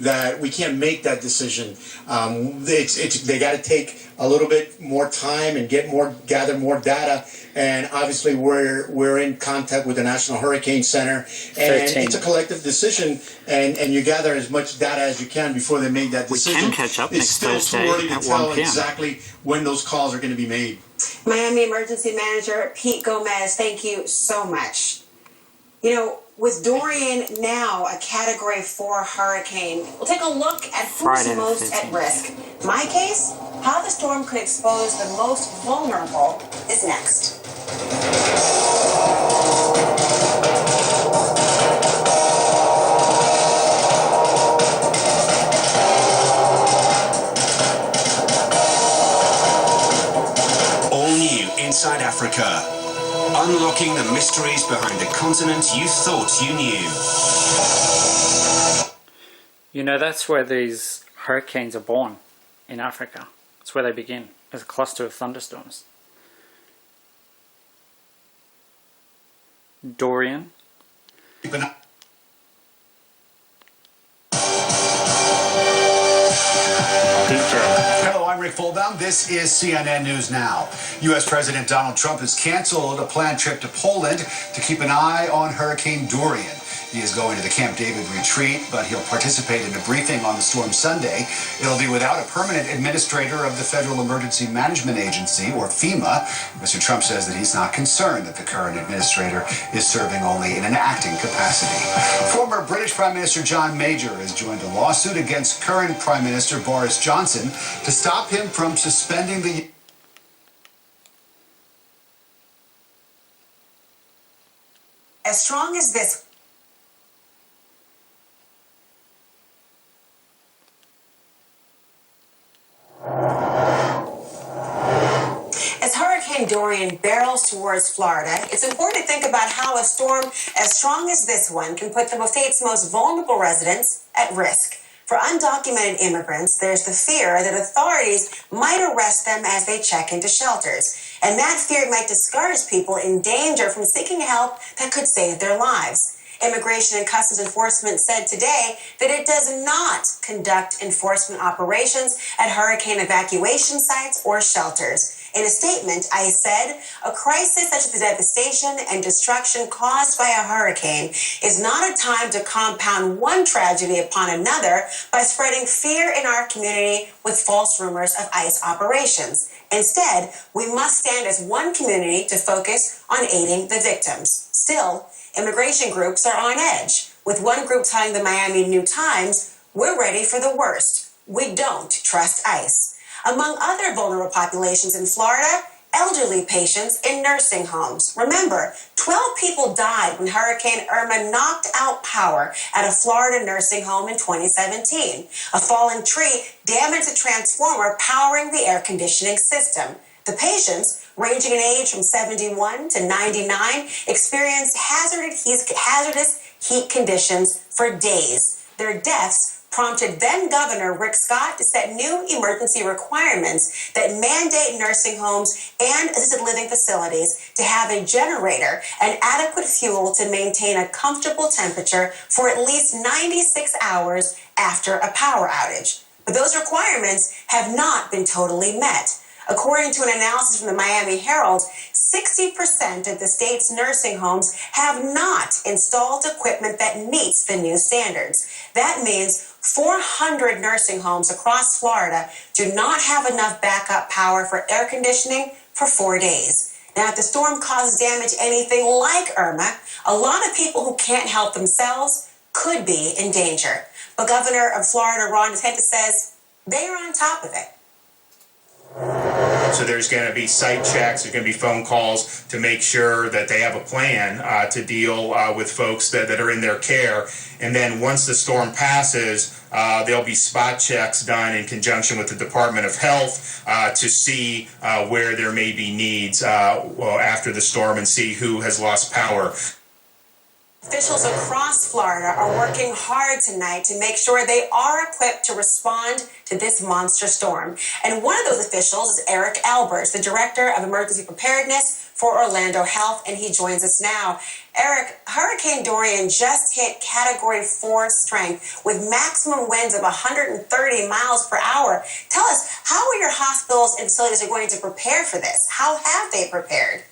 that we can't make that decision. They got to take a little bit more time and gather more data. And obviously, we're in contact with the National Hurricane Center, and 13. It's a collective decision. And you gather as much data as you can before they make that decision. We can catch up it's next still Thursday too early to at tell 1 p.m. exactly when those calls are going to be made. Miami Emergency Manager Pete Gomez, thank you so much. You know, with Dorian now a Category 4 hurricane, we'll take a look at who's most at risk. My case, how the storm could expose the most vulnerable is next. All new Inside Africa. Unlocking the mysteries behind the continent you thought you knew. You know, that's where these hurricanes are born, in Africa. That's where they begin, as a cluster of thunderstorms. Dorian. Hello, I'm Rick Fulbaum. This is CNN News Now. U.S. President Donald Trump has canceled a planned trip to Poland to keep an eye on Hurricane Dorian. He is going to the Camp David retreat, but he'll participate in a briefing on the storm Sunday. It'll be without a permanent administrator of the Federal Emergency Management Agency, or FEMA. Mr. Trump says that he's not concerned that the current administrator is serving only in an acting capacity. Former British Prime Minister John Major has joined a lawsuit against current Prime Minister Boris Johnson to stop him from suspending the... As strong as this Dorian barrels towards Florida, it's important to think about how a storm as strong as this one can put the state's most vulnerable residents at risk. For undocumented immigrants, there's the fear that authorities might arrest them as they check into shelters. And that fear might discourage people in danger from seeking help that could save their lives. Immigration and Customs Enforcement said today that it does not conduct enforcement operations at hurricane evacuation sites or shelters. In a statement, ICE said, a crisis such as the devastation and destruction caused by a hurricane is not a time to compound one tragedy upon another by spreading fear in our community with false rumors of ICE operations. Instead, we must stand as one community to focus on aiding the victims. Still, immigration groups are on edge, with one group telling the Miami New Times, we're ready for the worst. We don't trust ICE. Among other vulnerable populations in Florida, elderly patients in nursing homes. Remember, 12 people died when Hurricane Irma knocked out power at a Florida nursing home in 2017. A falling tree damaged the transformer powering the air conditioning system. The patients, ranging in age from 71 to 99, experienced hazardous heat conditions for days. Their deaths prompted then-Governor Rick Scott to set new emergency requirements that mandate nursing homes and assisted living facilities to have a generator and adequate fuel to maintain a comfortable temperature for at least 96 hours after a power outage. But those requirements have not been totally met. According to an analysis from the Miami Herald, 60% of the state's nursing homes have not installed equipment that meets the new standards. That means 400 nursing homes across Florida do not have enough backup power for air conditioning for 4 days. Now, if the storm causes damage anything like Irma, a lot of people who can't help themselves could be in danger. But Governor of Florida, Ron DeSantis, says they are on top of it. So there's going to be site checks, there's going to be phone calls to make sure that they have a plan to deal with folks that are in their care. And then once the storm passes, there'll be spot checks done in conjunction with the Department of Health to see where there may be needs after the storm and see who has lost power. Officials across Florida are working hard tonight to make sure they are equipped to respond to this monster storm. And one of those officials is Eric Alberts, the Director of Emergency Preparedness for Orlando Health, and he joins us now. Eric, Hurricane Dorian just hit Category 4 strength with maximum winds of 130 miles per hour. Tell us, how are your hospitals and facilities are going to prepare for this? How have they prepared?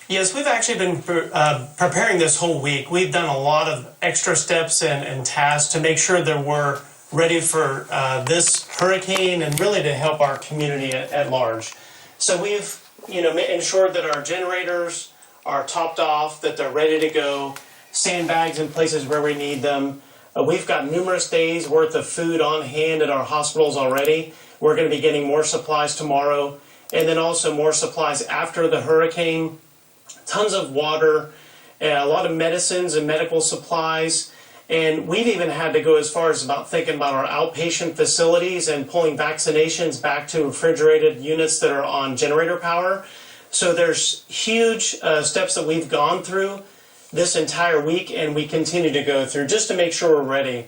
Yes, we've actually been preparing this whole week. We've done a lot of extra steps and tasks to make sure that we're ready for this hurricane and really to help our community at large. So we've, ensured that our generators are topped off, that they're ready to go, sandbags in places where we need them. We've got numerous days worth of food on hand at our hospitals already. We're going to be getting more supplies tomorrow, and then also more supplies after the hurricane. Tons of water, a lot of medicines and medical supplies, and we've even had to go as far as about thinking about our outpatient facilities and pulling vaccinations back to refrigerated units that are on generator power. So there's huge steps that we've gone through this entire week, and we continue to go through just to make sure we're ready.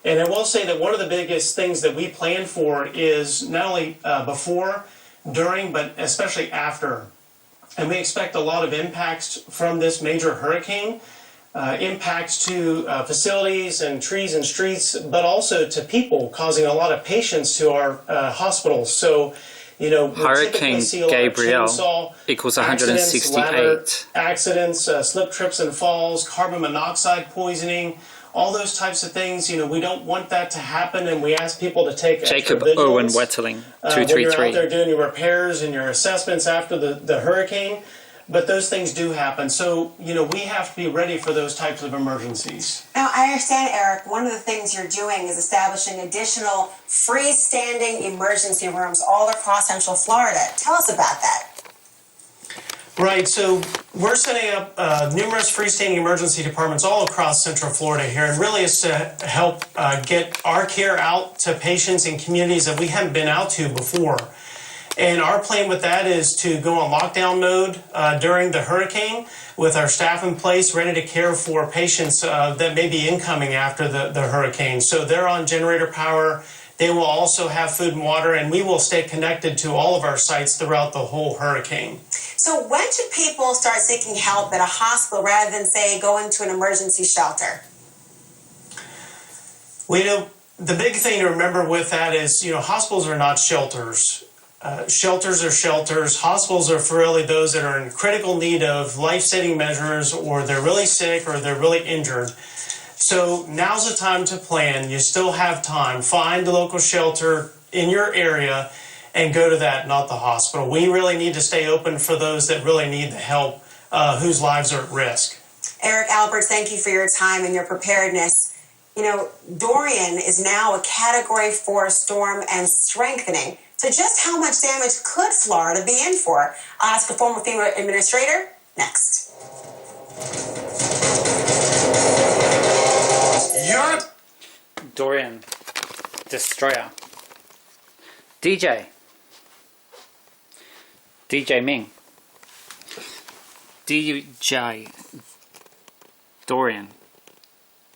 And I will say that one of the biggest things that we plan for is not only before, during, but especially after. And we expect a lot of impacts from this major hurricane, impacts to facilities and trees and streets, but also to people, causing a lot of patients to our hospitals. So, we Hurricane see a lot of Gabriel chainsaw equals accidents, 168. ladder accidents, slip, trips, and falls, carbon monoxide poisoning, all those types of things. We don't want that to happen, and we ask people to take Jacob extra Owen vigilance. Wetterling, When you're out 233. there doing your repairs and your assessments after the hurricane, but those things do happen. So, we have to be ready for those types of emergencies. Now, I understand, Eric, one of the things you're doing is establishing additional freestanding emergency rooms all across Central Florida. Tell us about that. Right, so we're setting up numerous freestanding emergency departments all across Central Florida here, and really is to help get our care out to patients and communities that we haven't been out to before. And our plan with that is to go on lockdown mode during the hurricane with our staff in place, ready to care for patients that may be incoming after the hurricane. So they're on generator power. They will also have food and water, and we will stay connected to all of our sites throughout the whole hurricane. So when should people start seeking help at a hospital rather than, say, going to an emergency shelter? Well, the big thing to remember with that is, hospitals are not shelters. Shelters are shelters. Hospitals are for really those that are in critical need of life-saving measures, or they're really sick, or they're really injured. So now's the time to plan. You still have time. Find the local shelter in your area and go to that, not the hospital. We really need to stay open for those that really need the help, whose lives are at risk. Eric Albert, thank you for your time and your preparedness. Dorian is now a Category 4 storm and strengthening. So just how much damage could Florida be in for? I'll ask a former FEMA administrator next. Dorian Destroyer. DJ Ming. DJ Dorian.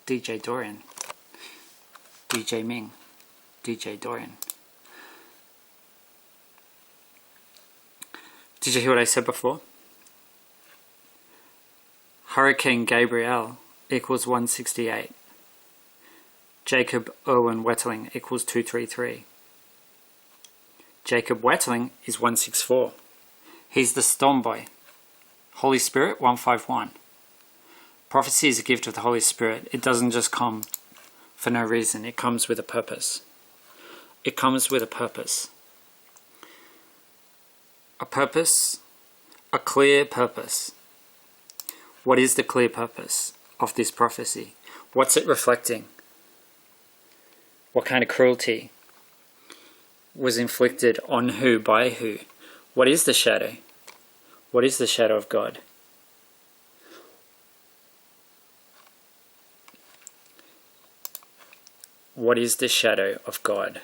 DJ Dorian. DJ Ming. DJ Dorian. Did you hear what I said before? Hurricane Gabriel equals 168. Jacob Owen Wetterling equals 233. Jacob Wetterling is 164. He's the storm boy. Holy Spirit 151. Prophecy is a gift of the Holy Spirit. It doesn't just come for no reason. It comes with a purpose. It comes with a purpose. A purpose, a clear purpose. What is the clear purpose of this prophecy? What's it reflecting? What kind of cruelty was inflicted on who, by who? What is the shadow? What is the shadow of God? What is the shadow of God?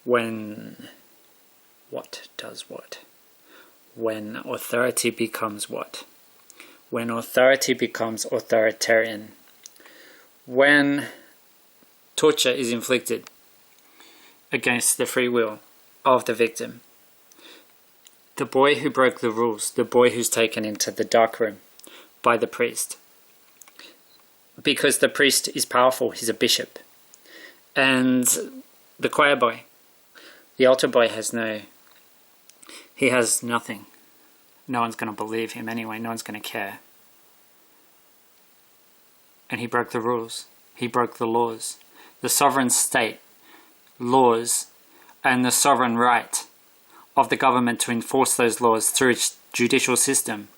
When what does what? When authority becomes what? When authority becomes authoritarian. When torture is inflicted against the free will of the victim. The boy who broke the rules, the boy who's taken into the dark room by the priest. Because the priest is powerful, he's a bishop. And the choir boy, the altar boy he has nothing. No one's going to believe him anyway, no one's going to care. And he broke the rules, he broke the laws. The sovereign state, laws, and the sovereign right of the government to enforce those laws through its judicial system,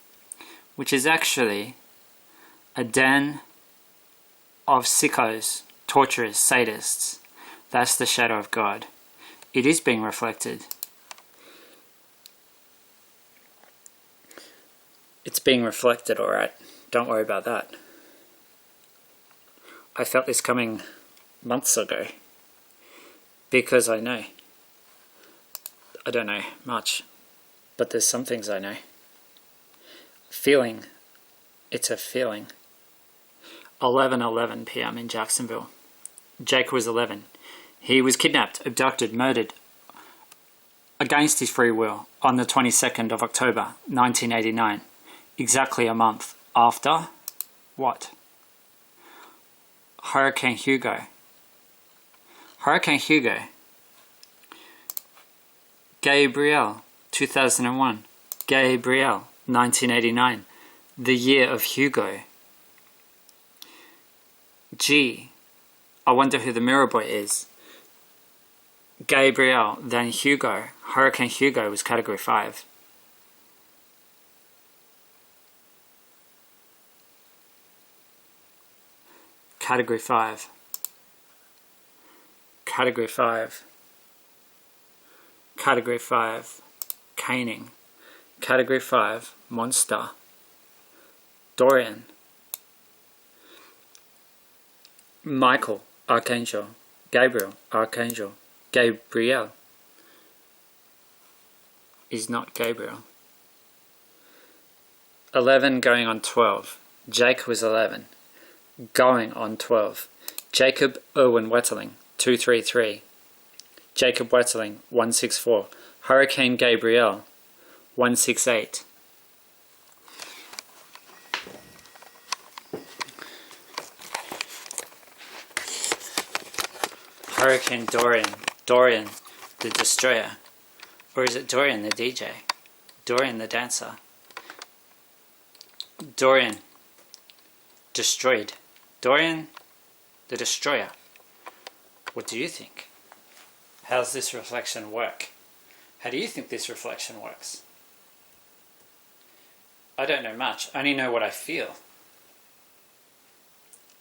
which is actually a den of sickos, torturers, sadists. That's the shadow of God. It is being reflected. It's being reflected, alright. Don't worry about that. I felt this coming months ago. Because I know. I don't know much. But there's some things I know. Feeling. It's a feeling. 11:11 p.m. in Jacksonville. Jake was 11. He was kidnapped, abducted, murdered against his free will on the 22nd of October 1989. Exactly a month after what? Hurricane Hugo. Hurricane Hugo. Gabriel, 2001. Gabriel, 1989. The year of Hugo. Gee, I wonder who the mirror boy is. Gabriel, then Hugo. Hurricane Hugo was category 5. Category 5. Category 5. Category 5. Caning. Category 5. Monster. Dorian. Michael, Archangel. Gabriel, Archangel. Gabriel is not Gabriel. 11 going on 12. Jake was 11. Going on 12. Jacob Irwin Wetterling, 233. Jacob Wetterling, 164. Hurricane Gabriel, 168. Hurricane Dorian. Dorian, the destroyer. Or is it Dorian, the DJ? Dorian, the dancer. Dorian, destroyed. Dorian, the destroyer. What do you think? How does this reflection work? How do you think this reflection works? I don't know much. I only know what I feel.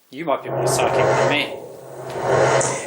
You might be more psychic than me.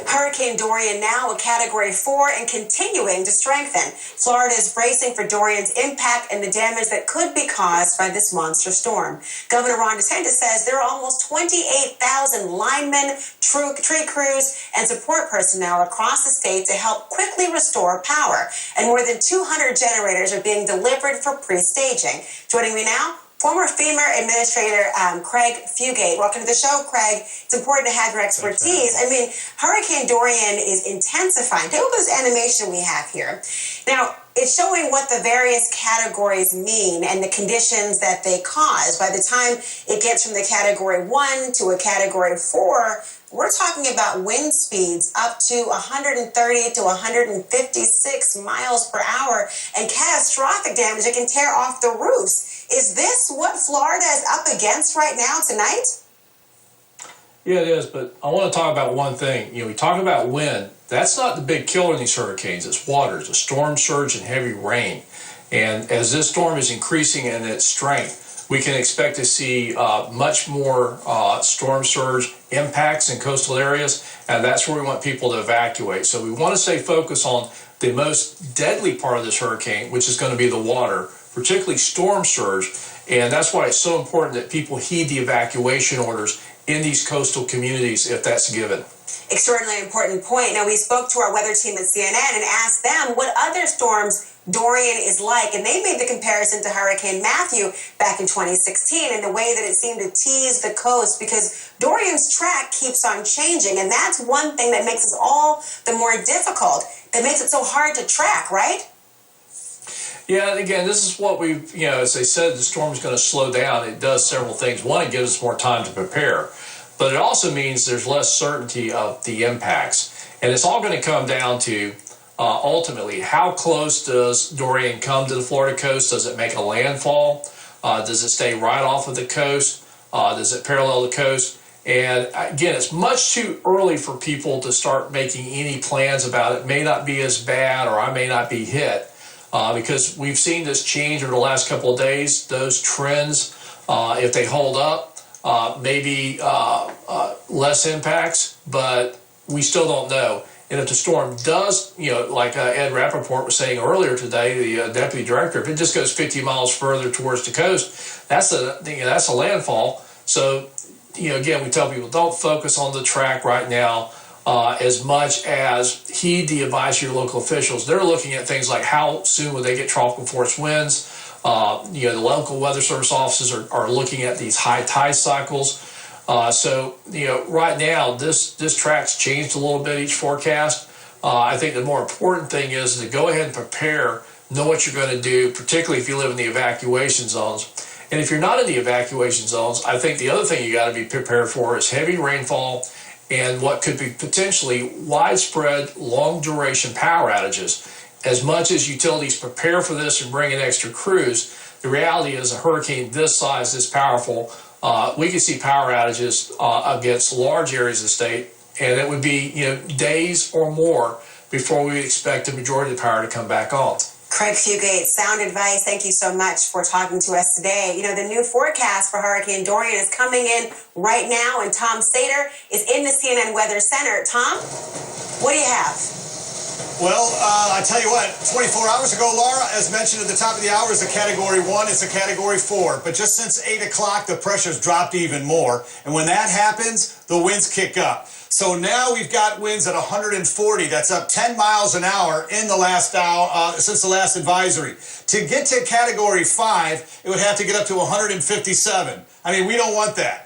Hurricane Dorian now a category 4 and continuing to strengthen. Florida is bracing for Dorian's impact and the damage that could be caused by this monster storm. Governor Ron DeSantis says there are almost 28,000 linemen, tree crews, and support personnel across the state to help quickly restore power. And more than 200 generators are being delivered for pre-staging. Joining me now, former FEMA Administrator Craig Fugate. Welcome to the show, Craig. It's important to have your expertise. I mean, Hurricane Dorian is intensifying. Take a look at this animation we have here. Now, it's showing what the various categories mean and the conditions that they cause. By the time it gets from the category 1 to a category 4, we're talking about wind speeds up to 130 to 156 miles per hour and catastrophic damage that can tear off the roofs. Is this what Florida is up against right now tonight? Yeah, it is, but I want to talk about one thing. You know, we talk about wind. That's not the big killer in these hurricanes. It's water. It's a storm surge and heavy rain. And as this storm is increasing in its strength, we can expect to see much more storm surge impacts in coastal areas, and that's where we want people to evacuate. So we want to stay focused on the most deadly part of this hurricane, which is going to be the water, particularly storm surge, and that's why it's so important that people heed the evacuation orders in these coastal communities if that's given. Extraordinarily important point. Now, we spoke to our weather team at CNN and asked them what other storms Dorian is like, and they made the comparison to Hurricane Matthew back in 2016 and the way that it seemed to tease the coast because Dorian's track keeps on changing, and that's one thing that makes it all the more difficult, that makes it so hard to track, right? Yeah, and again, this is what we've, as they said, the storm is going to slow down. It does several things. One, it gives us more time to prepare, but it also means there's less certainty of the impacts. And it's all going to come down to ultimately how close does Dorian come to the Florida coast? Does it make a landfall? Does it stay right off of the coast? Does it parallel the coast? And again, it's much too early for people to start making any plans about it. It may not be as bad, or I may not be hit, because we've seen this change over the last couple of days. Those trends, if they hold up, maybe less impacts, but we still don't know. And if the storm does, like Ed Rappaport was saying earlier today, the deputy director, if it just goes 50 miles further towards the coast, that's a landfall. So, again, we tell people don't focus on the track right now as much as heed the advice of your local officials. They're looking at things like how soon will they get tropical force winds. The local weather service offices are looking at these high tide cycles. So right now, this track's changed a little bit each forecast. I think the more important thing is to go ahead and prepare, know what you're going to do, particularly if you live in the evacuation zones. And if you're not in the evacuation zones, I think the other thing you got to be prepared for is heavy rainfall and what could be potentially widespread, long-duration power outages. As much as utilities prepare for this and bring in extra crews, the reality is a hurricane this size, this powerful, we could see power outages against large areas of the state, and it would be days or more before we expect the majority of the power to come back on. Craig Fugate, sound advice. Thank you so much for talking to us today. The new forecast for Hurricane Dorian is coming in right now, and Tom Sater is in the CNN Weather Center. Tom, what do you have? Well, I tell you what, 24 hours ago, Laura, as mentioned at the top of the hour, is a Category 1, it's a Category 4. But just since 8 o'clock, the pressure's dropped even more. And when that happens, the winds kick up. So now we've got winds at 140. That's up 10 miles an hour in the last hour, since the last advisory. To get to Category 5, it would have to get up to 157. I mean, we don't want that.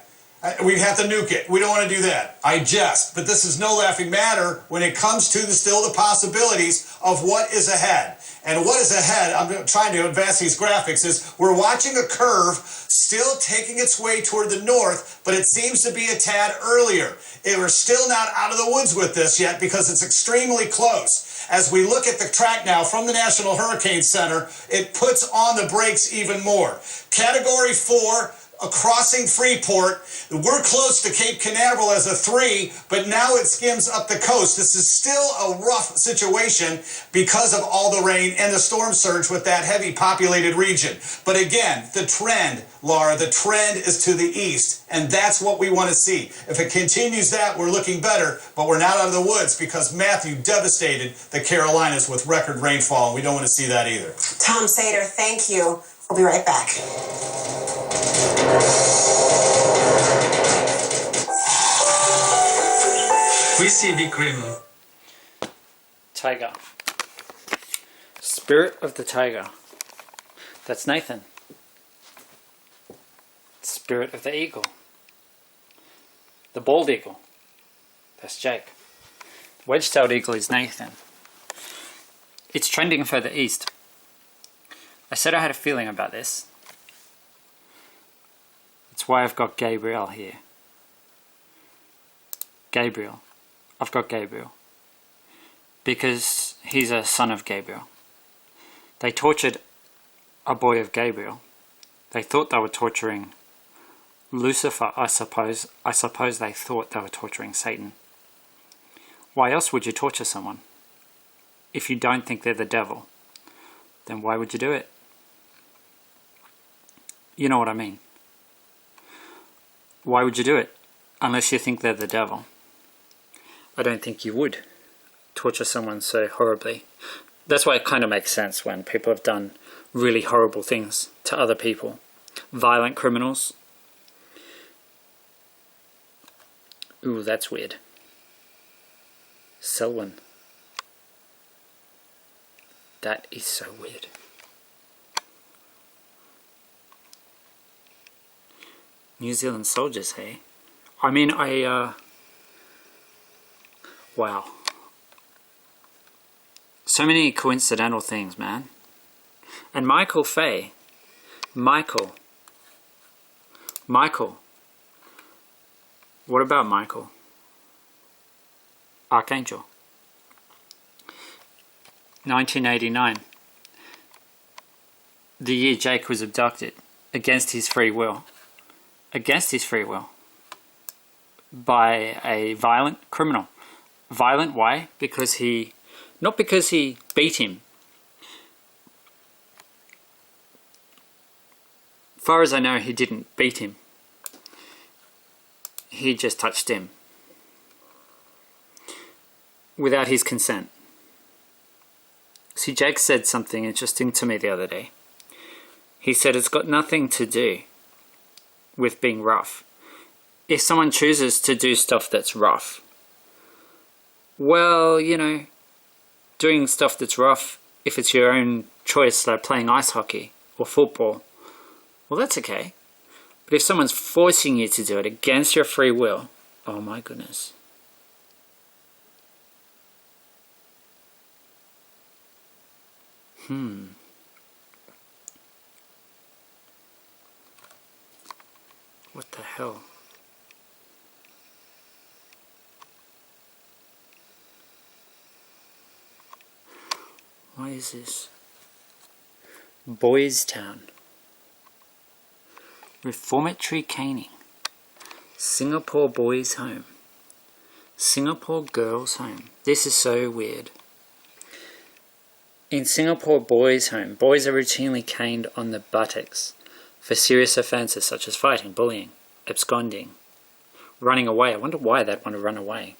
We'd have to nuke it. We don't want to do that. I jest. But this is no laughing matter when it comes to the possibilities of what is ahead. And what is ahead, I'm trying to advance these graphics, is we're watching a curve still taking its way toward the north, but it seems to be a tad earlier. We're still not out of the woods with this yet because it's extremely close. As we look at the track now from the National Hurricane Center, it puts on the brakes even more. Category 4, crossing Freeport. We're close to Cape Canaveral as a 3, but now it skims up the coast. This is still a rough situation because of all the rain and the storm surge with that heavy populated region. But again, the trend, Laura, the trend is to the east, and that's what we want to see. If it continues that, we're looking better, but we're not out of the woods because Matthew devastated the Carolinas with record rainfall, and we don't want to see that either. Tom Sater, thank you. We'll be right back. We see Big Grim. Tiger. Spirit of the tiger. That's Nathan. Spirit of the eagle. The bald eagle. That's Jake. Wedge-tailed eagle is Nathan. It's trending further east. I said I had a feeling about this. That's why I've got Gabriel here. Gabriel. I've got Gabriel. Because he's a son of Gabriel. They tortured a boy of Gabriel. They thought they were torturing Lucifer, I suppose. I suppose they thought they were torturing Satan. Why else would you torture someone? If you don't think they're the devil, then why would you do it? You know what I mean. Why would you do it? Unless you think they're the devil. I don't think you would torture someone so horribly. That's why it kind of makes sense when people have done really horrible things to other people. Violent criminals. Ooh, that's weird. Selwyn. That is so weird. New Zealand soldiers, hey? I mean, wow. So many coincidental things, man. And Michael Fay. Michael. What about Michael? Archangel. 1989. The year Jake was abducted. Against his free will. Against his free will. By a violent criminal. Violent, why? Because he... Not because he beat him. As far as I know, he didn't beat him. He just touched him. Without his consent. See, Jake said something interesting to me the other day. He said it's got nothing to do with being rough. If someone chooses to do stuff that's rough, well, you know, doing stuff that's rough, if it's your own choice, like playing ice hockey or football, well, that's okay. But if someone's forcing you to do it against your free will, oh my goodness. What the hell? What is this? Boys Town. Reformatory caning. Singapore boys' home. Singapore girls' home. This is so weird. In Singapore boys' home, boys are routinely caned on the buttocks for serious offences such as fighting, bullying, absconding, running away. I wonder why they'd want to run away.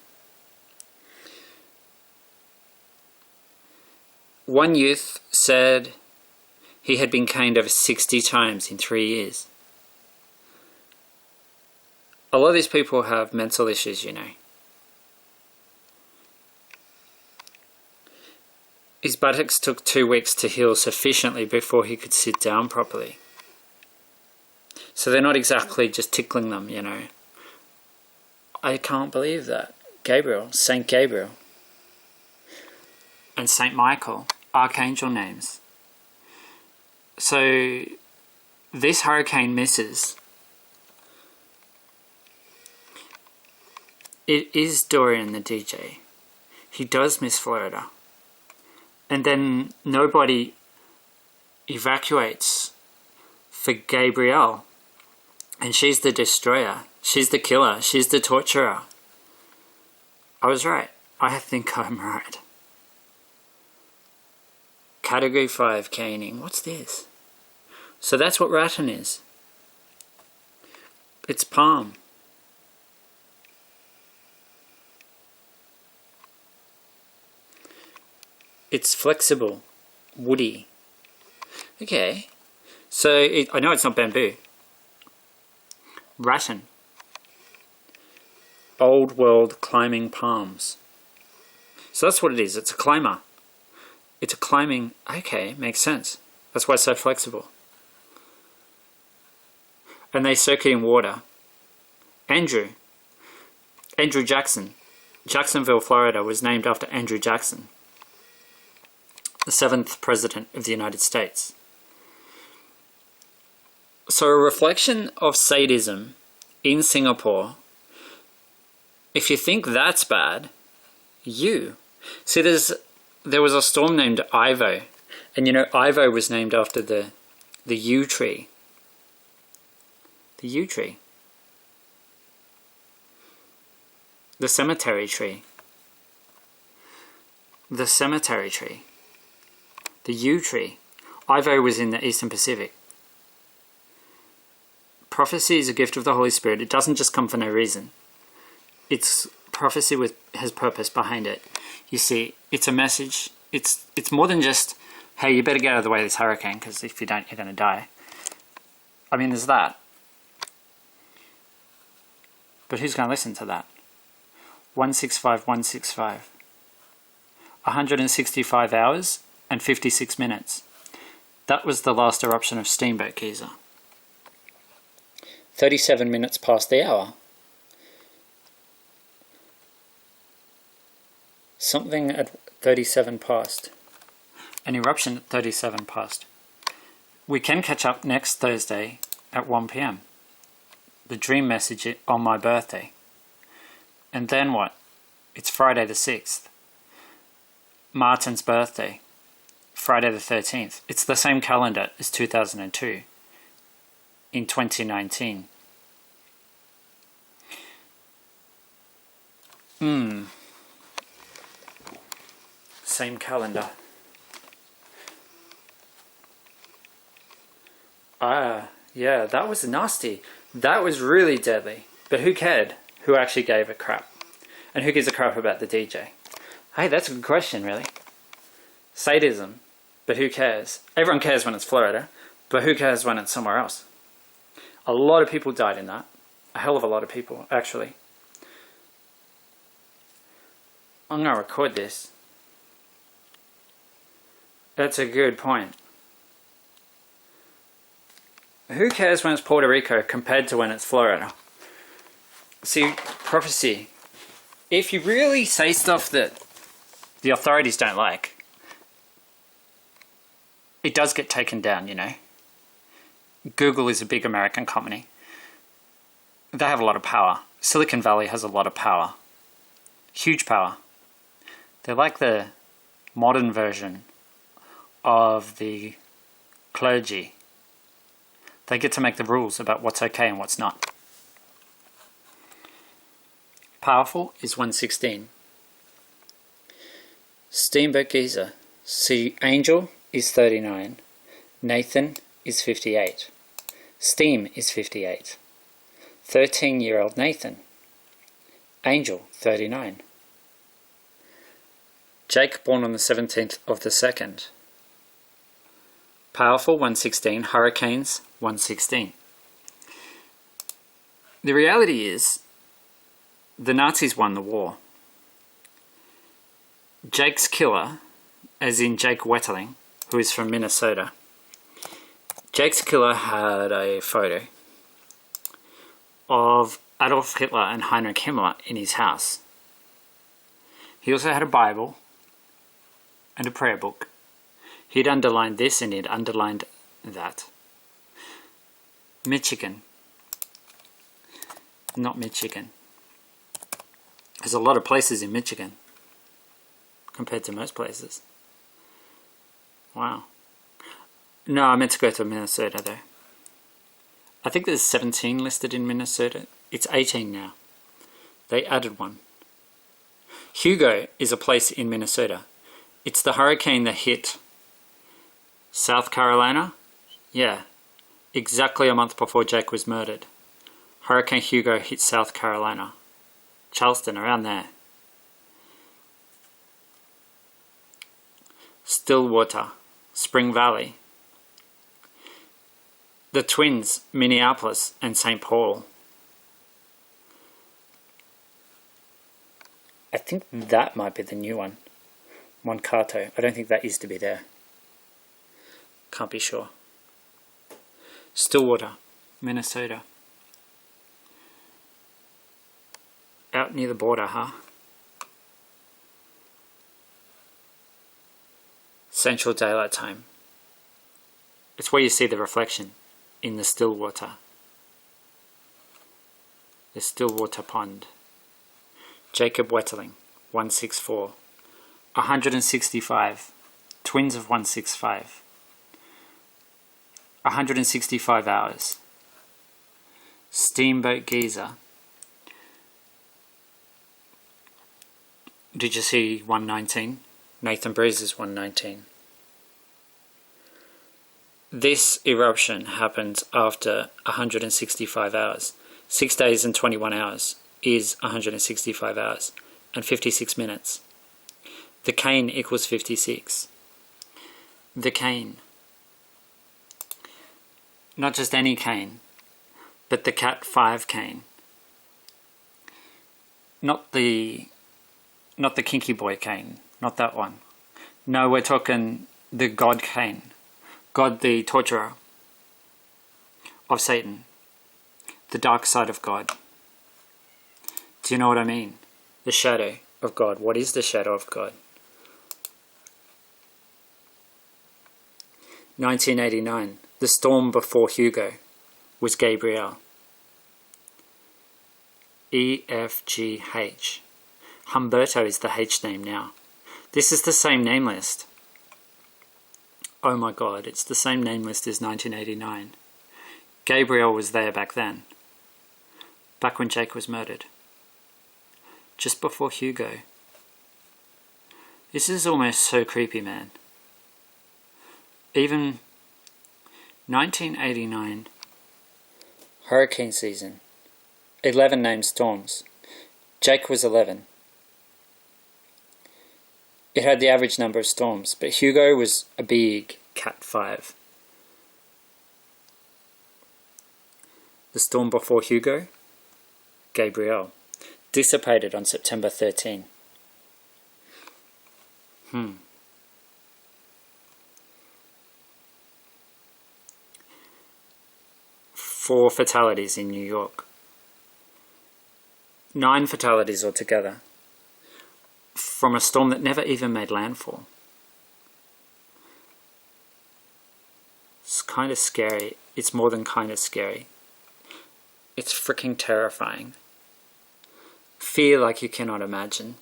One youth said he had been caned over 60 times in 3 years. A lot of these people have mental issues, you know. His buttocks took 2 weeks to heal sufficiently before he could sit down properly. So they're not exactly just tickling them, you know. I can't believe that. Gabriel, Saint Gabriel, and Saint Michael, archangel names. So this hurricane misses. It is Dorian the DJ. He does miss Florida. And then nobody evacuates for Gabriel. And she's the destroyer. She's the killer. She's the torturer. I was right. I think I'm right. Category 5 caning. What's this? So that's what rattan is. It's palm. It's flexible, woody. Okay, so I know it's not bamboo. Rattan. Old world climbing palms. So that's what it is. It's a climber. It's a climbing. Okay, makes sense. That's why it's so flexible. And they soak it in water. Andrew Jackson. Jacksonville, Florida was named after Andrew Jackson, the 7th President of the United States. So a reflection of sadism in Singapore, if you think that's bad, see, there was a storm named Ivo, and you know Ivo was named after the yew tree. The yew tree. The cemetery tree. The cemetery tree. The yew tree. Ivo was in the Eastern Pacific. Prophecy is a gift of the Holy Spirit. It doesn't just come for no reason. It's prophecy has purpose behind it. You see, it's a message. It's more than just, hey, you better get out of the way of this hurricane, because if you don't, you're going to die. I mean, there's that. But who's going to listen to that? 165, 165. 165 hours and 56 minutes. That was the last eruption of Steamboat Geyser. 37 minutes past the hour. Something at 37 past. An eruption at 37 past. We can catch up next Thursday at 1 p.m. The dream message on my birthday. And then what? It's Friday the 6th. Martin's birthday. Friday the 13th. It's the same calendar as 2002. In 2019. Same calendar. Yeah, that was nasty. That was really deadly. But who cared? Who actually gave a crap? And who gives a crap about the DJ? Hey, that's a good question, really. Sadism. But who cares? Everyone cares when it's Florida. But who cares when it's somewhere else? A lot of people died in that. A hell of a lot of people, actually. I'm going to record this. That's a good point. Who cares when it's Puerto Rico compared to when it's Florida? See, prophecy. If you really say stuff that the authorities don't like, it does get taken down, you know. Google is a big American company. They have a lot of power. Silicon Valley has a lot of power. Huge power. They're like the modern version of the clergy. They get to make the rules about what's okay and what's not. Powerful is 116. Steamboat Geezer. See, Angel is 39. Nathan is 58. Steam is 58. 13-year-old Nathan. Angel, 39. Jake, born on the 17th of the 2nd. Powerful, 116. Hurricanes, 116. The reality is, the Nazis won the war. Jake's killer, as in Jake Wetterling, who is from Minnesota, Jake's killer had a photo of Adolf Hitler and Heinrich Himmler in his house. He also had a Bible and a prayer book. He'd underlined this and he'd underlined that. Michigan. Not Michigan. There's a lot of places in Michigan compared to most places. Wow. No, I meant to go to Minnesota though. I think there's 17 listed in Minnesota. It's 18 now. They added one. Hugo is a place in Minnesota. It's the hurricane that hit South Carolina. Yeah, exactly a month before Jake was murdered. Hurricane Hugo hit South Carolina. Charleston, around there. Stillwater, Spring Valley. The Twins, Minneapolis and St. Paul. I think that might be the new one. Moncato. I don't think that used to be there. Can't be sure. Stillwater, Minnesota. Out near the border, huh? Central Daylight Time. It's where you see the reflection in the Stillwater. The Stillwater Pond. Jacob Wetterling, 164. 165. Twins of 165. 165 hours. Steamboat Geezer. Did you see 119? Nathan Breeze is 119. This eruption happened after 165 hours. 6 days and 21 hours is 165 hours and 56 minutes. The cane equals 56. The cane. Not just any cane, but the Cat 5 cane. Not the Kinky Boy cane, not that one. No, we're talking the God cane. God the torturer of Satan. The dark side of God. Do you know what I mean? The shadow of God. What is the shadow of God? 1989. The storm before Hugo was Gabriel. EFGH. Humberto is the H name now. This is the same name list. Oh my god, it's the same name list as 1989. Gabriel was there back then. Back when Jake was murdered. Just before Hugo. This is almost so creepy, man. Even 1989 hurricane season. 11 named storms. Jake was 11. It had the average number of storms, but Hugo was a big Cat 5. The storm before Hugo, Gabriel, dissipated on September 13. 4 fatalities in New York. 9 fatalities altogether. From a storm that never even made landfall. It's kind of scary. It's more than kind of scary. It's freaking terrifying. Fear like you cannot imagine.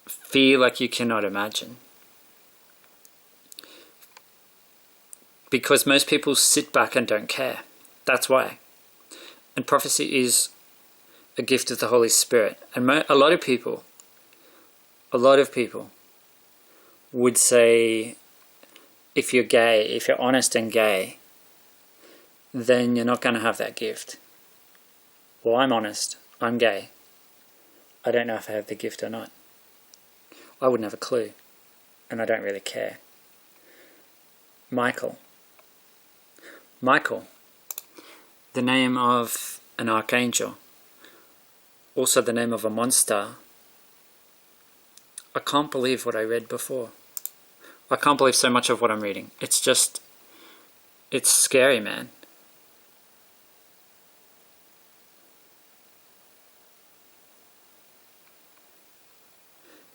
Fear like you cannot imagine. Because most people sit back and don't care. That's why. And prophecy is a gift of the Holy Spirit. And a lot of people would say, if you're gay, if you're honest and gay, then you're not going to have that gift. Well, I'm honest. I'm gay. I don't know if I have the gift or not. I wouldn't have a clue. And I don't really care. Michael. The name of an archangel. Also the name of a monster. I can't believe what I read before. I can't believe so much of what I'm reading. It's scary, man.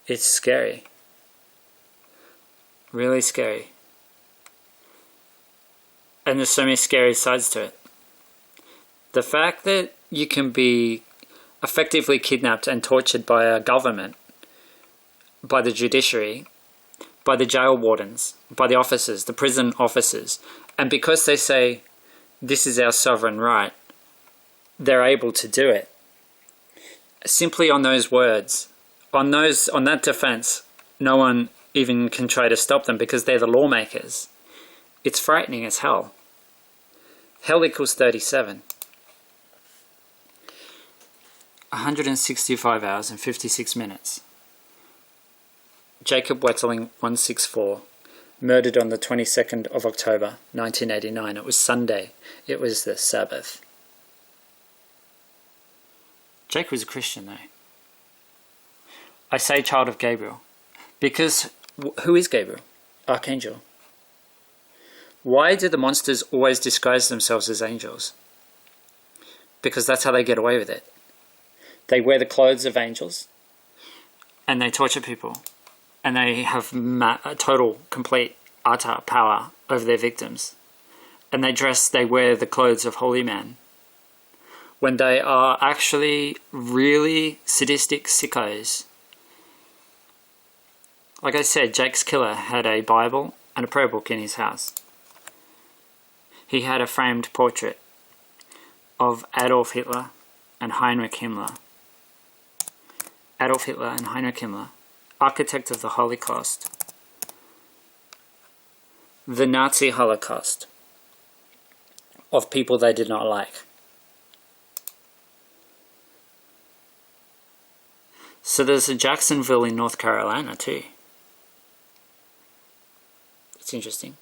It's scary. Really scary. And there's so many scary sides to it. The fact that you can be effectively kidnapped and tortured by a government, by the judiciary, by the jail wardens, by the officers, the prison officers, and because they say, this is our sovereign right, they're able to do it. Simply on those words, on that defense, no one even can try to stop them because they're the lawmakers. It's frightening as hell. Hell equals 37. 165 hours and 56 minutes. Jacob Wetterling, 164, murdered on the 22nd of October, 1989. It was Sunday. It was the Sabbath. Jake was a Christian, though. I say child of Gabriel, because who is Gabriel? Archangel. Why do the monsters always disguise themselves as angels? Because that's how they get away with it. They wear the clothes of angels, and they torture people, and they have total, complete, utter power over their victims. And they wear the clothes of holy men, when they are actually really sadistic sickos. Like I said, Jake's killer had a Bible and a prayer book in his house. He had a framed portrait of Adolf Hitler and Heinrich Himmler. Adolf Hitler and Heinrich Himmler, architect of the Holocaust. The Nazi Holocaust of people they did not like. So there's a Jacksonville in North Carolina too. It's interesting.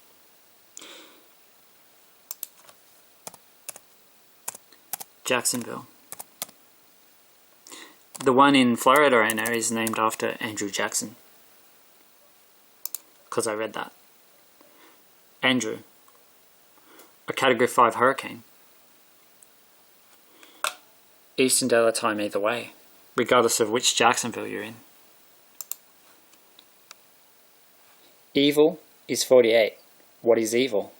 Jacksonville. The one in Florida I know is named after Andrew Jackson. Because I read that. Andrew. A Category 5 hurricane. Eastern Daylight Time either way, regardless of which Jacksonville you're in. Evil is 48. What is evil?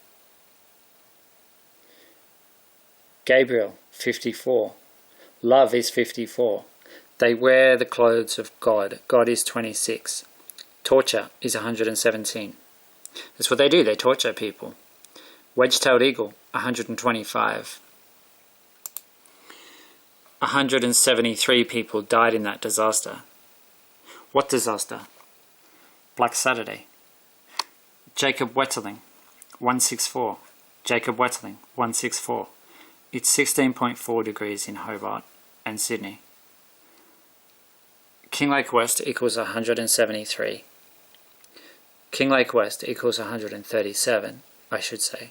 Gabriel, 54. Love is 54. They wear the clothes of God. God is 26. Torture is 117. That's what they do. They torture people. Wedge-tailed eagle, 125. 173 people died in that disaster. What disaster? Black Saturday. Jacob Wetterling, 164. Jacob Wetterling, 164. It's 16.4 degrees in Hobart and Sydney. Kinglake West equals 173. Kinglake West equals 137, I should say.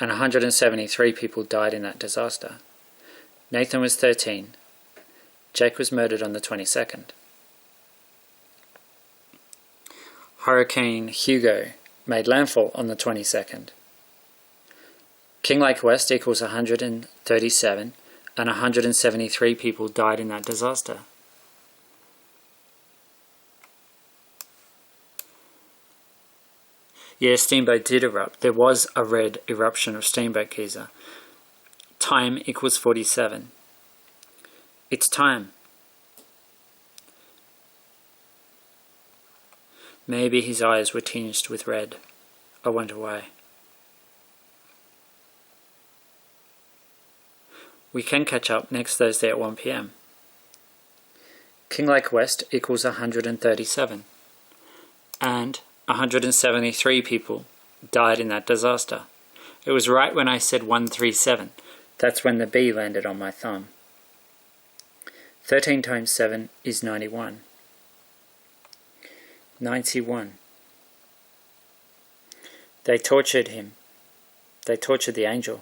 And 173 people died in that disaster. Nathan was 13. Jake was murdered on the 22nd. Hurricane Hugo made landfall on the 22nd. Kinglake West equals 137, and 173 people died in that disaster. Yeah, Steamboat did erupt. There was a red eruption of Steamboat Geyser. Time equals 47. It's time. Maybe his eyes were tinged with red. I wonder why. We can catch up next Thursday at 1 PM. Kinglake West equals 137. And 173 people died in that disaster. It was right when I said 137. That's when the bee landed on my thumb. 13 times 7 is 91. 91. They tortured him. They tortured the angel.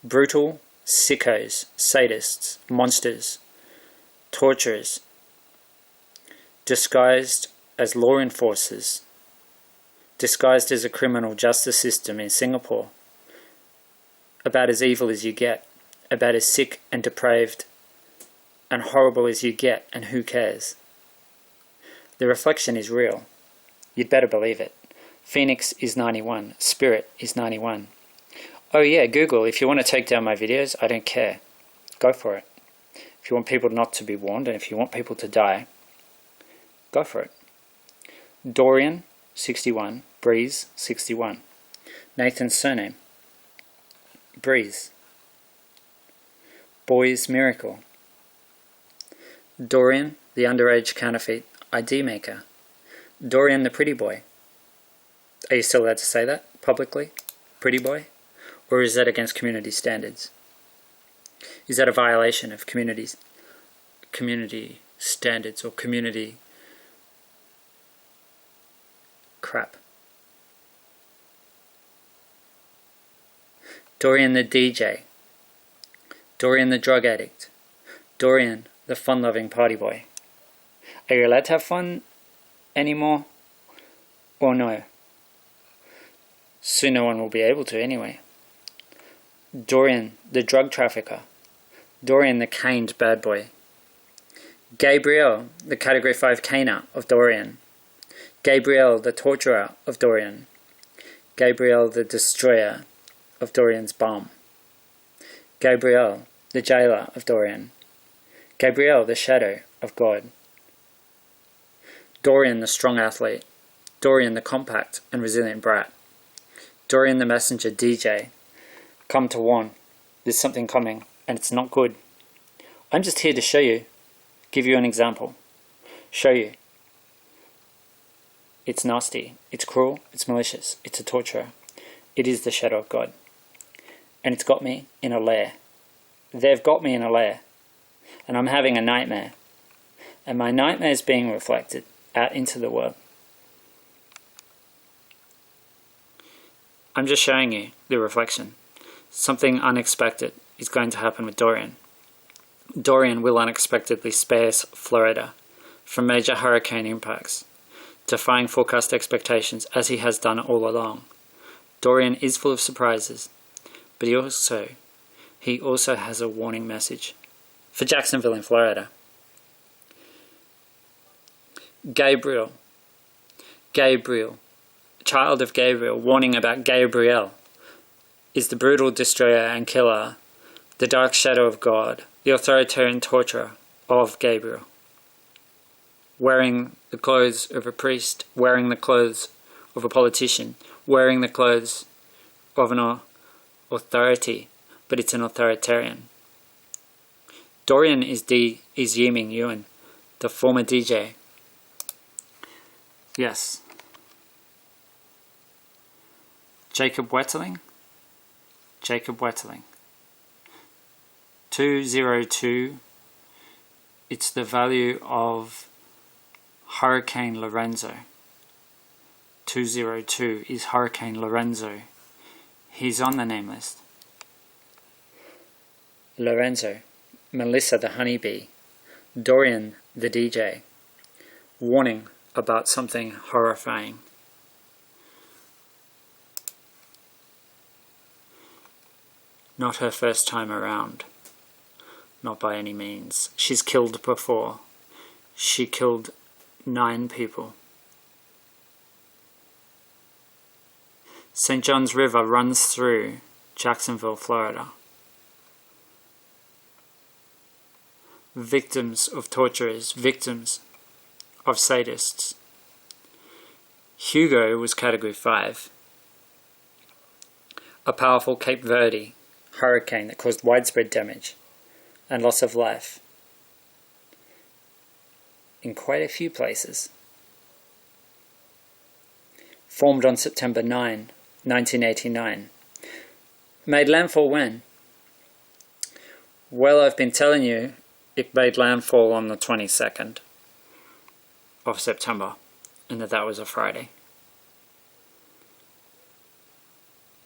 Brutal sickos, sadists, monsters, torturers, disguised as law enforcers, disguised as a criminal justice system in Singapore. About as evil as you get, about as sick and depraved and horrible as you get, and who cares? The reflection is real. You'd better believe it. Phoenix is 91. Spirit is 91. Oh yeah, Google, if you want to take down my videos, I don't care. Go for it. If you want people not to be warned, and if you want people to die, go for it. Dorian, 61. Breeze, 61. Nathan's surname, Breeze. Boy's Miracle. Dorian, the underage counterfeit ID maker. Dorian the pretty boy. Are you still allowed to say that publicly? Pretty boy? Or is that against community standards? Is that a violation of community standards or community crap? Dorian the DJ. Dorian the drug addict. Dorian the fun-loving party boy. Are you allowed to have fun anymore? Or no? Soon no one will be able to anyway. Dorian the drug trafficker. Dorian the caned bad boy. Gabriel the category 5 caner of Dorian. Gabriel the torturer of Dorian. Gabriel the destroyer of Dorian's bomb. Gabriel the jailer of Dorian. Gabriel the shadow of God. Dorian the strong athlete. Dorian the compact and resilient brat. Dorian the messenger DJ. Come to warn. There's something coming, and it's not good. I'm just here to show you, give you an example. Show you. It's nasty, it's cruel, it's malicious, it's a torturer. It is the shadow of God. And it's got me in a lair. They've got me in a lair. And I'm having a nightmare. And my nightmare is being reflected out into the world. I'm just showing you the reflection. Something unexpected is going to happen with Dorian. Dorian will unexpectedly spare Florida from major hurricane impacts, defying forecast expectations as he has done all along. Dorian is full of surprises, but he also has a warning message for Jacksonville in Florida. Gabriel child of Gabriel, warning about Gabriel, is the brutal destroyer and killer, the dark shadow of God, the authoritarian torturer of Gabriel. Wearing the clothes of a priest, wearing the clothes of a politician, wearing the clothes of an authority, but it's an authoritarian. Dorian is Ming Yuen, the former DJ. Yes. Jacob Wetterling. 202. It's the value of Hurricane Lorenzo. 202 is Hurricane Lorenzo. He's on the name list. Lorenzo, Melissa the honeybee, Dorian the DJ. Warning about something horrifying. Not her first time around. Not by any means. She's killed before. She killed 9 people. St. John's River runs through Jacksonville, Florida. Victims of torturers, victims of sadists. Hugo was Category 5. A powerful Cape Verde hurricane that caused widespread damage and loss of life in quite a few places. Formed on September 9, 1989. Made landfall when? Well, I've been telling you it made landfall on the 22nd of September, and that was a Friday.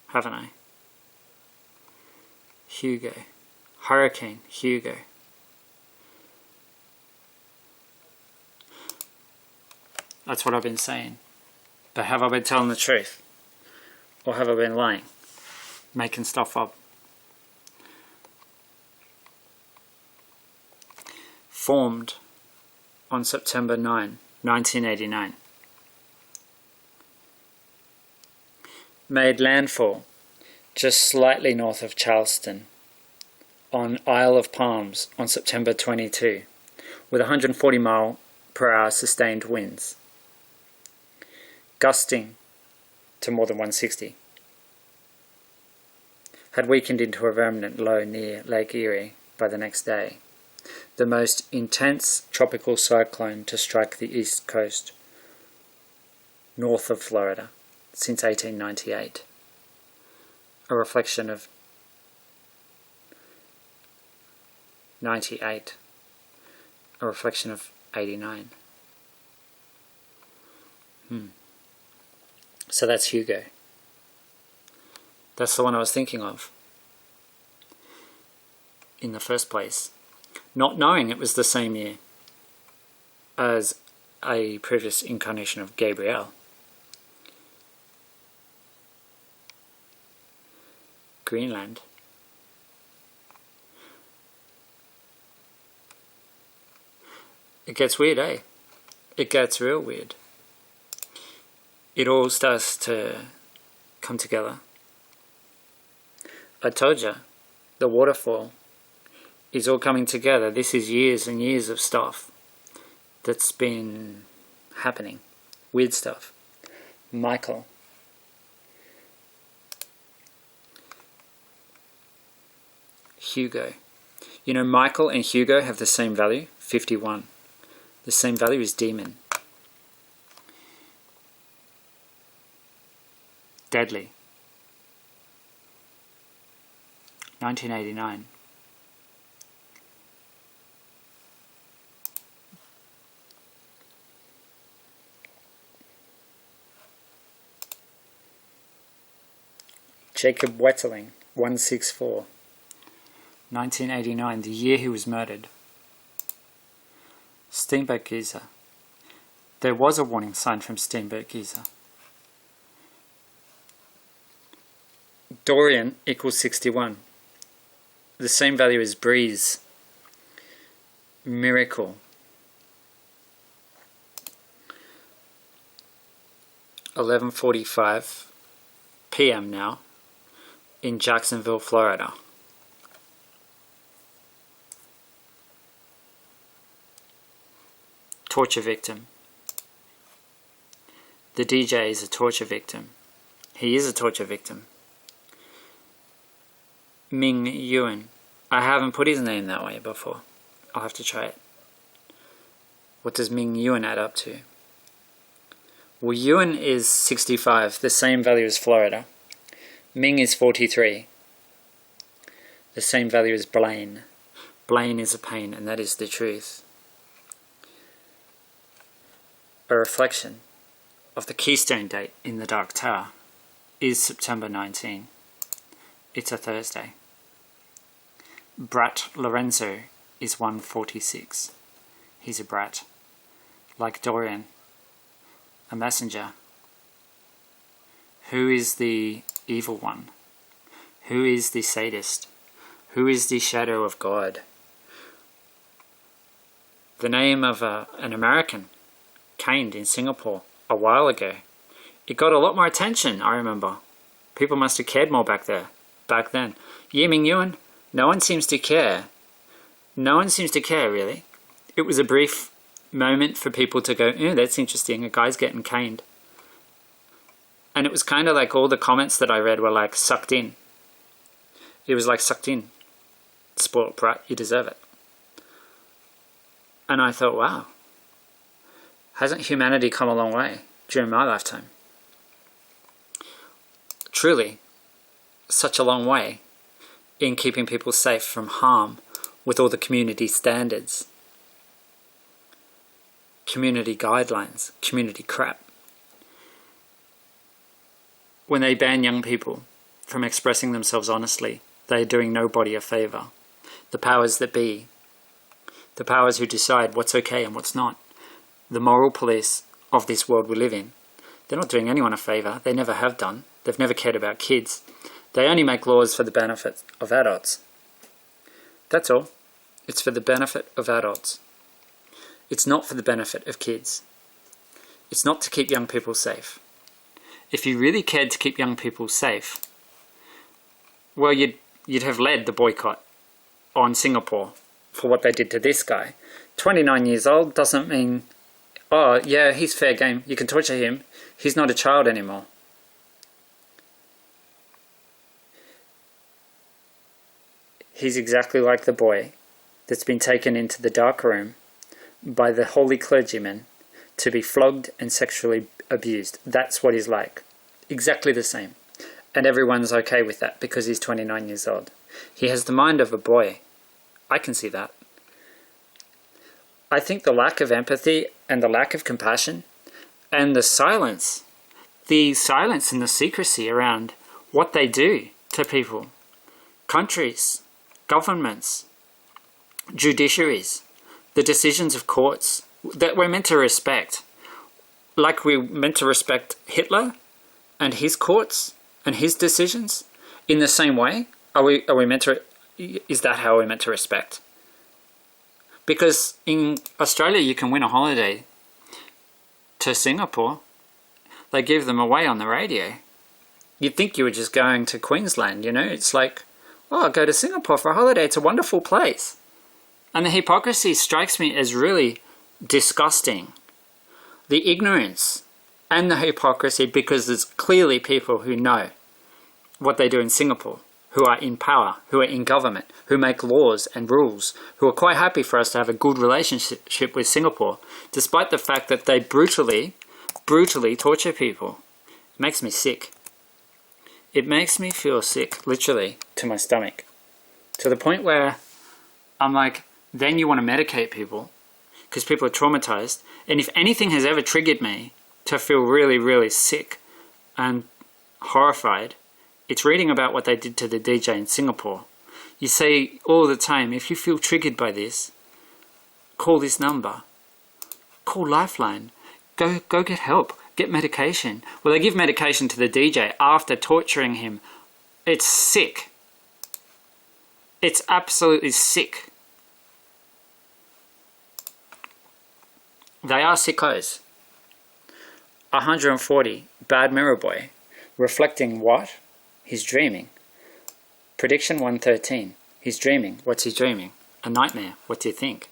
Haven't I? Hugo. Hurricane Hugo. That's what I've been saying. But have I been telling the truth? Or have I been lying? Making stuff up? Formed on September 9, 1989. Made landfall just slightly north of Charleston on Isle of Palms on September 22 with 140 mile per hour sustained winds, gusting to more than 160. Had weakened into a remnant low near Lake Erie by the next day. The most intense tropical cyclone to strike the east coast north of Florida since 1898. A reflection of 98. A reflection of 89. So that's Hugo. That's the one I was thinking of in the first place, not knowing it was the same year as a previous incarnation of Gabriel. Greenland. It gets weird, eh? It gets real weird. It all starts to come together. I told you, the waterfall is all coming together. This is years and years of stuff that's been happening. Weird stuff. Michael. Hugo. You know, Michael and Hugo have the same value, 51. The same value as demon. Deadly. 1989. Jacob Wetterling, 164. 1989, the year he was murdered. Steamboat Geyser. There was a warning sign from Steamboat Geyser. Dorian equals 61. The same value as breeze. Miracle. 11:45 p.m. now in Jacksonville, Florida. Torture victim. The DJ is a torture victim. He is a torture victim. Ming Yuen. I haven't put his name that way before. I'll have to try it. What does Ming Yuen add up to? Well, Yuen is 65, the same value as Florida. Ming is 43, the same value as Blaine. Blaine is a pain, and that is the truth. A reflection of the keystone date in the Dark Tower is September 19. It's a Thursday. Brat Lorenzo is 146. He's a brat. Like Dorian, a messenger. Who is the evil one? Who is the sadist? Who is the shadow of God? The name of an American caned in Singapore a while ago. It got a lot more attention, I remember. People must have cared more back then. Ming Yuen, no one seems to care. No one seems to care, really. It was a brief moment for people to go, that's interesting, a guy's getting caned. And it was kind of like all the comments that I read were like sucked in. It was like sucked in. Spoiled brat, you deserve it. And I thought, wow, hasn't humanity come a long way during my lifetime? Truly, such a long way in keeping people safe from harm with all the community standards, community guidelines, community crap. When they ban young people from expressing themselves honestly, they are doing nobody a favour. The powers that be, the powers who decide what's okay and what's not, the moral police of this world we live in, they're not doing anyone a favour. They never have done. They've never cared about kids. They only make laws for the benefit of adults. That's all. It's for the benefit of adults. It's not for the benefit of kids. It's not to keep young people safe. If you really cared to keep young people safe, well, you'd have led the boycott on Singapore for what they did to this guy. 29 years old doesn't mean, oh yeah, he's fair game, you can torture him, he's not a child anymore. He's exactly like the boy that's been taken into the dark room by the holy clergyman to be flogged and sexually abused. That's what he's like. Exactly the same. And everyone's okay with that because he's 29 years old. He has the mind of a boy. I can see that. I think the lack of empathy and the lack of compassion and the silence and the secrecy around what they do to people, countries, governments, judiciaries, the decisions of courts that we're meant to respect, like we're meant to respect Hitler and his courts and his decisions in the same way. Are we meant to? Is that how we're meant to respect? Because in Australia you can win a holiday to Singapore. They give them away on the radio. You'd think you were just going to Queensland, you know? It's like, oh, I'll go to Singapore for a holiday. It's a wonderful place. And the hypocrisy strikes me as really disgusting. The ignorance and the hypocrisy, because there's clearly people who know what they do in Singapore, who are in power, who are in government, who make laws and rules, who are quite happy for us to have a good relationship with Singapore, despite the fact that they brutally torture people. It makes me sick. It makes me feel sick, literally, to my stomach. To the point where I'm like, then you want to medicate people, because people are traumatized. And if anything has ever triggered me to feel really, really sick and horrified, it's reading about what they did to the DJ in Singapore. You say all the time, if you feel triggered by this, call this number. Call Lifeline. Go get help. Get medication. Well, they give medication to the DJ after torturing him. It's sick. It's absolutely sick. They are sickos. 140 Bad mirror boy. Reflecting what? He's dreaming. Prediction 113. He's dreaming. What's he dreaming? A nightmare. What do you think?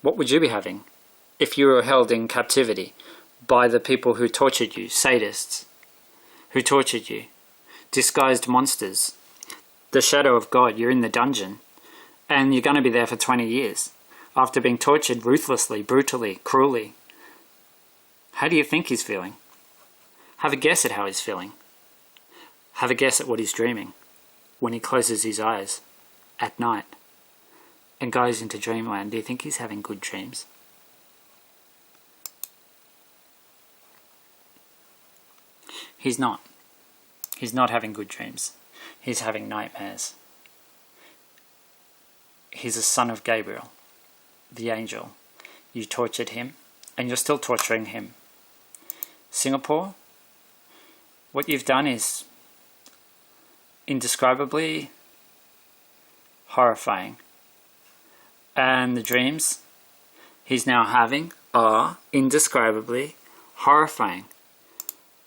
What would you be having if you were held in captivity by the people who tortured you, sadists, who tortured you, disguised monsters, the shadow of God? You're in the dungeon, and you're going to be there for 20 years after being tortured ruthlessly, brutally, cruelly. How do you think he's feeling? Have a guess at how he's feeling. Have a guess at what he's dreaming when he closes his eyes at night and goes into dreamland. Do you think he's having good dreams? He's not. He's not having good dreams. He's having nightmares. He's a son of Gabriel, the angel. You tortured him, and you're still torturing him. Singapore, what you've done is indescribably horrifying. And the dreams he's now having are indescribably horrifying.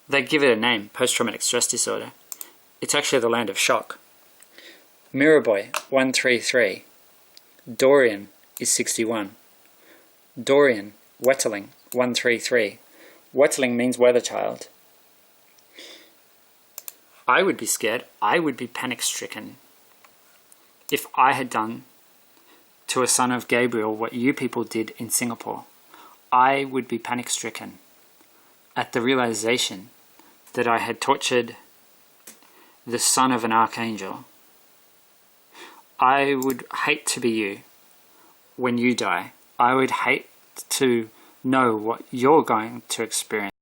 They give it a name, post-traumatic stress disorder. It's actually the land of shock. Mirror Boy, 133. Dorian is 61. Dorian, Wetterling, 133. Wetterling means weather child. I would be scared. I would be panic-stricken if I had done to a son of Gabriel what you people did in Singapore. I would be panic-stricken at the realization that I had tortured the son of an archangel. I would hate to be you when you die. I would hate to know what you're going to experience.